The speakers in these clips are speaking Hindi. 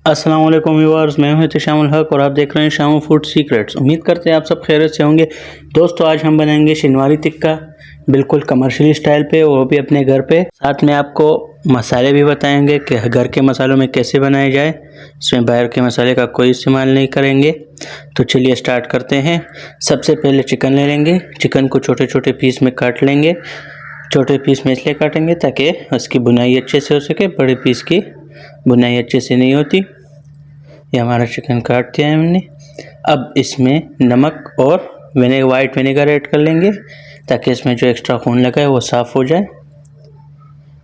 अस्सलाम वालेकुम व्यूअर्स, मैं हूं इत्तिशामुल हक और आप देख रहे हैं शामू फूड सीक्रेट्स। उम्मीद करते हैं आप सब खैरियत से होंगे। दोस्तों, आज हम बनाएंगे शनिवारी टिक्का बिल्कुल कमर्शियल स्टाइल पे, वो भी अपने घर पे। साथ में आपको मसाले भी बताएंगे कि घर के मसालों में कैसे बनाए जाए। इसमें बाहर के मसाले का कोई इस्तेमाल नहीं करेंगे। तो चलिए स्टार्ट करते हैं। सबसे पहले चिकन ले लेंगे। चिकन को छोटे छोटे पीस में काट लेंगे। छोटे पीस में इसलिए काटेंगे ताकि उसकी बुनाई अच्छे से हो सके। बड़े पीस की बुनाई अच्छे से नहीं होती। ये हमारा चिकन काट दिया है हमने। अब इसमें नमक और वाइट विनेगर ऐड कर लेंगे ताकि इसमें जो एक्स्ट्रा खून लगा है वो साफ़ हो जाए।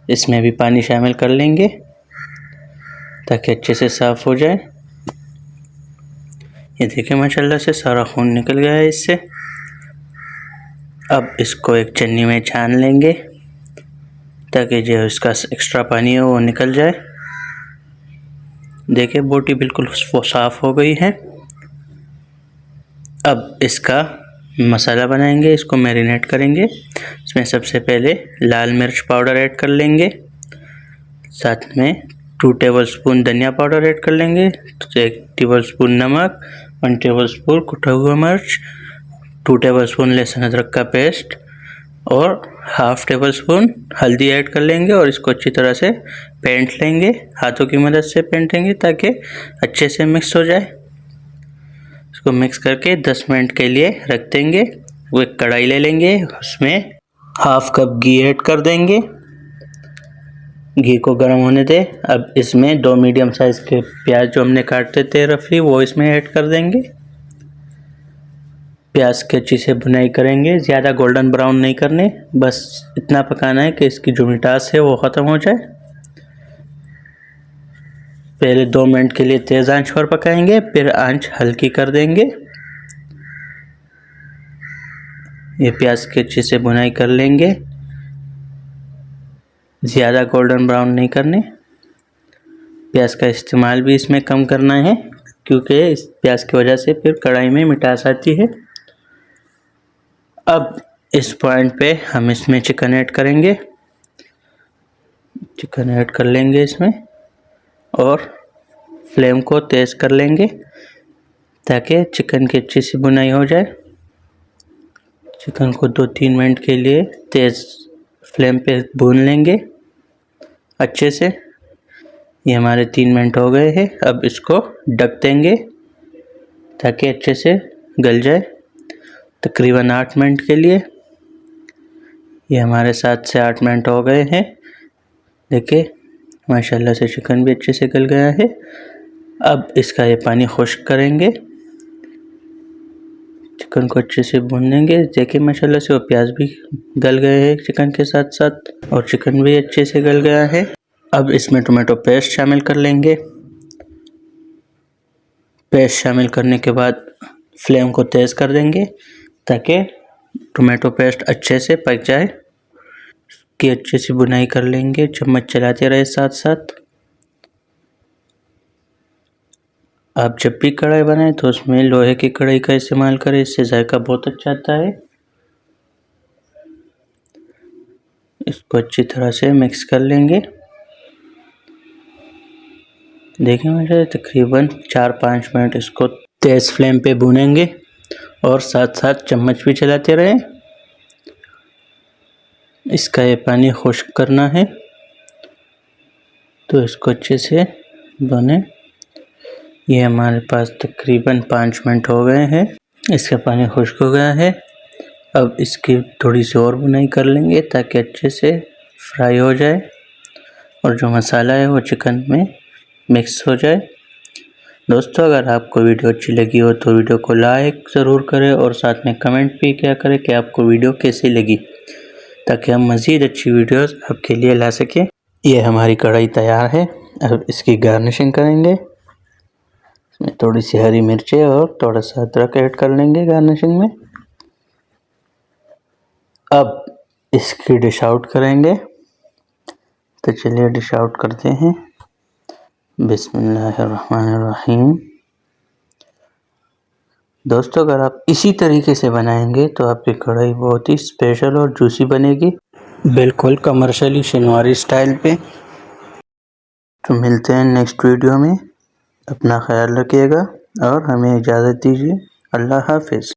इसमें भी पानी शामिल कर लेंगे ताकि अच्छे से साफ़ हो जाए। ये देखिए माशाल्लाह से सारा खून निकल गया है इससे। अब इसको एक छन्नी में छान लेंगे ताकि जो इसका एक्स्ट्रा पानी है वो निकल जाए। देखिए बोटी बिल्कुल साफ़ हो गई है। अब इसका मसाला बनाएंगे, इसको मैरिनेट करेंगे। इसमें सबसे पहले लाल मिर्च पाउडर ऐड कर लेंगे। साथ में 2 टेबलस्पून धनिया पाउडर ऐड कर लेंगे। 1 टेबलस्पून नमक, 1 टेबलस्पून कुटा हुआ मिर्च, 2 टेबलस्पून लहसुन अदरक का पेस्ट और हाफ टेबल स्पून हल्दी ऐड कर लेंगे और इसको अच्छी तरह से पेंट लेंगे। हाथों की मदद से पेंटेंगे ताकि अच्छे से मिक्स हो जाए। इसको मिक्स करके 10 मिनट के लिए रख देंगे। वो एक कढ़ाई ले लेंगे, उसमें हाफ कप घी ऐड कर देंगे। घी को गर्म होने दें। अब इसमें 2 मीडियम साइज़ के प्याज जो हमने काटे थे रफली वो इसमें ऐड कर देंगे। प्याज की अच्छी से भुनाई करेंगे। ज़्यादा गोल्डन ब्राउन नहीं करने, बस इतना पकाना है कि इसकी जो मिठास है वो ख़त्म हो जाए। पहले 2 मिनट के लिए तेज़ आंच पर पकाएंगे, फिर आंच हल्की कर देंगे। ये प्याज की अच्छी से भुनाई कर लेंगे। ज़्यादा गोल्डन ब्राउन नहीं करने। प्याज का इस्तेमाल भी इसमें कम करना है क्योंकि इस प्याज की वजह से फिर कढ़ाई में मिठास आती है। अब इस पॉइंट पे हम इसमें चिकन ऐड करेंगे। चिकन ऐड कर लेंगे इसमें और फ्लेम को तेज़ कर लेंगे ताकि चिकन की अच्छी सी भुनाई हो जाए। चिकन को 2-3 मिनट के लिए तेज़ फ्लेम पे भून लेंगे अच्छे से। ये हमारे 3 मिनट हो गए हैं। अब इसको ढक देंगे ताकि अच्छे से गल जाए। तकरीबन 8 मिनट के लिए। ये हमारे 7 से 8 मिनट हो गए हैं। देखिए माशाल्लाह से चिकन भी अच्छे से गल गया है। अब इसका ये पानी खुश्क करेंगे। चिकन को अच्छे से भून लेंगे। देखिए माशाल्लाह से वो प्याज भी गल गए हैं चिकन के साथ साथ और चिकन भी अच्छे से गल गया है। अब इसमें टोमेटो पेस्ट शामिल कर लेंगे। पेस्ट शामिल करने के बाद फ्लेम को तेज़ कर देंगे ताकि टोमेटो पेस्ट अच्छे से पक जाए। की अच्छे से बुनाई कर लेंगे, चम्मच चलाते रहे साथ साथ। आप जब भी कढ़ाई बनाएं तो उसमें लोहे की कढ़ाई का इस्तेमाल करें, इससे जायका बहुत अच्छा आता है। इसको अच्छी तरह से मिक्स कर लेंगे। देखिए मुझे तकरीबन 4-5 मिनट इसको तेज़ फ्लेम पे भूनेंगे और साथ साथ चम्मच भी चलाते रहें। इसका ये पानी खुश्क करना है तो इसको अच्छे से भुने। ये हमारे पास तकरीबन 5 मिनट हो गए हैं। इसका पानी खुश्क हो गया है। अब इसकी थोड़ी सी और भुनाई कर लेंगे ताकि अच्छे से फ्राई हो जाए और जो मसाला है वो चिकन में मिक्स हो जाए। दोस्तों, अगर आपको वीडियो अच्छी लगी हो तो वीडियो को लाइक ज़रूर करें और साथ में कमेंट भी किया करें कि आपको वीडियो कैसी लगी, ताकि हम मज़ीद अच्छी वीडियोस आपके लिए ला सकें। ये हमारी कढ़ाई तैयार है। अब इसकी गार्निशिंग करेंगे। इसमें थोड़ी सी हरी मिर्चें और थोड़ा सा अदरक ऐड कर लेंगे गार्निशिंग में। अब इसकी डिश आउट करेंगे। तो चलिए डिश आउट करते हैं। बिस्मिल्लाहिर्रहमानिर्रहीम। दोस्तों, अगर आप इसी तरीके से बनाएंगे तो आपकी कढ़ाई बहुत ही स्पेशल और जूसी बनेगी, बिल्कुल कमर्शियली शनिवारी स्टाइल पे। तो मिलते हैं नेक्स्ट वीडियो में। अपना ख्याल रखिएगा और हमें इजाज़त दीजिए। अल्लाह हाफ़िज़।